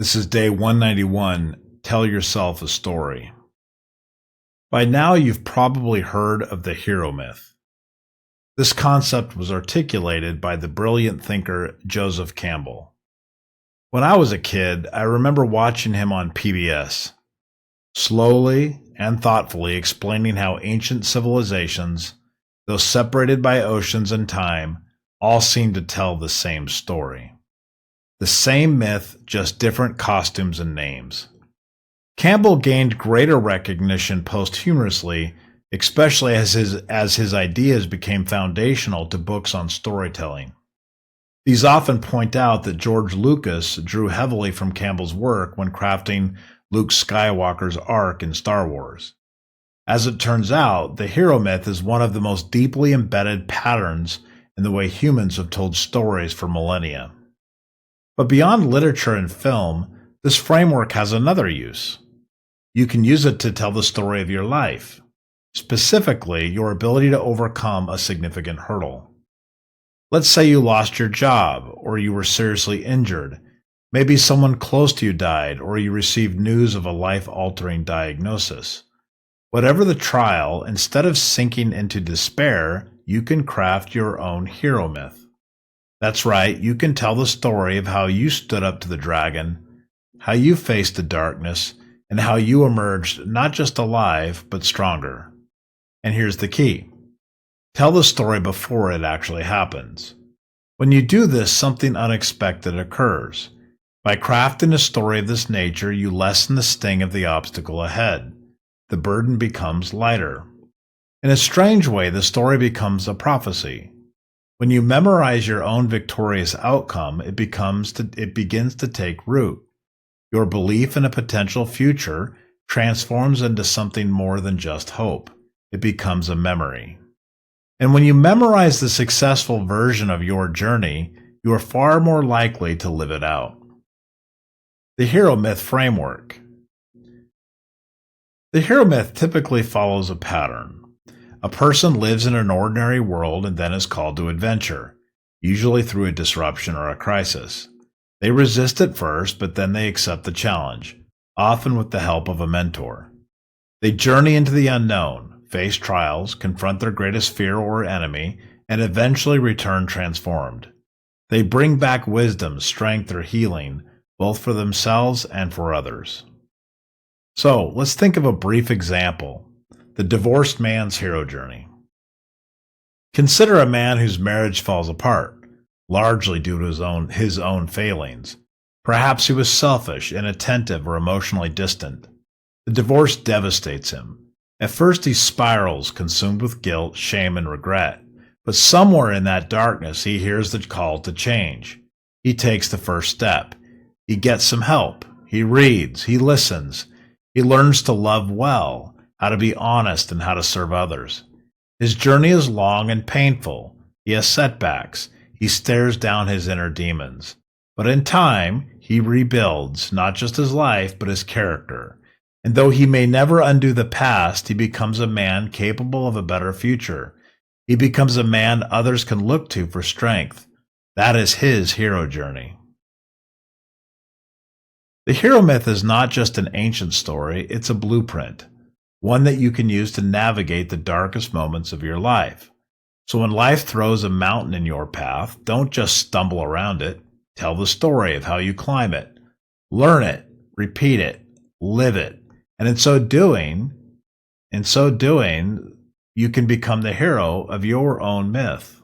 This is day 191. Tell yourself a story. By now, you've probably heard of the hero myth. This concept was articulated by the brilliant thinker Joseph Campbell. When I was a kid, I remember watching him on PBS, slowly and thoughtfully explaining how ancient civilizations, though separated by oceans and time, all seem to tell the same story. The same myth, just different costumes and names. Campbell gained greater recognition posthumously, especially as his ideas became foundational to books on storytelling. These often point out that George Lucas drew heavily from Campbell's work when crafting Luke Skywalker's arc in Star Wars. As it turns out, the hero myth is one of the most deeply embedded patterns in the way humans have told stories for millennia. But beyond literature and film, this framework has another use. You can use it to tell the story of your life, specifically your ability to overcome a significant hurdle. Let's say you lost your job, or you were seriously injured. Maybe someone close to you died, or you received news of a life-altering diagnosis. Whatever the trial, instead of sinking into despair, you can craft your own hero myth. That's right, you can tell the story of how you stood up to the dragon, how you faced the darkness, and how you emerged not just alive, but stronger. And here's the key. Tell the story before it actually happens. When you do this, something unexpected occurs. By crafting a story of this nature, you lessen the sting of the obstacle ahead. The burden becomes lighter. In a strange way, the story becomes a prophecy. When you memorize your own victorious outcome, it begins to take root. Your belief in a potential future transforms into something more than just hope. It becomes a memory. And when you memorize the successful version of your journey, you are far more likely to live it out. The hero myth framework. The hero myth typically follows a pattern. A person lives in an ordinary world and then is called to adventure, usually through a disruption or a crisis. They resist at first, but then they accept the challenge, often with the help of a mentor. They journey into the unknown, face trials, confront their greatest fear or enemy, and eventually return transformed. They bring back wisdom, strength, or healing, both for themselves and for others. So, let's think of a brief example. The divorced man's hero journey. Consider a man whose marriage falls apart, largely due to his own failings. Perhaps he was selfish, inattentive, or emotionally distant. The divorce devastates him. At first he spirals, consumed with guilt, shame, and regret. But somewhere in that darkness he hears the call to change. He takes the first step. He gets some help. He reads. He listens. He learns to love well, how to be honest, and how to serve others. His journey is long and painful. He has setbacks. He stares down his inner demons. But in time, he rebuilds not just his life, but his character. And though he may never undo the past, he becomes a man capable of a better future. He becomes a man others can look to for strength. That is his hero journey. The hero myth is not just an ancient story, it's a blueprint. One that you can use to navigate the darkest moments of your life. So when life throws a mountain in your path, don't just stumble around it. Tell the story of how you climb it. Learn it, repeat it, live it. And in so doing, you can become the hero of your own myth.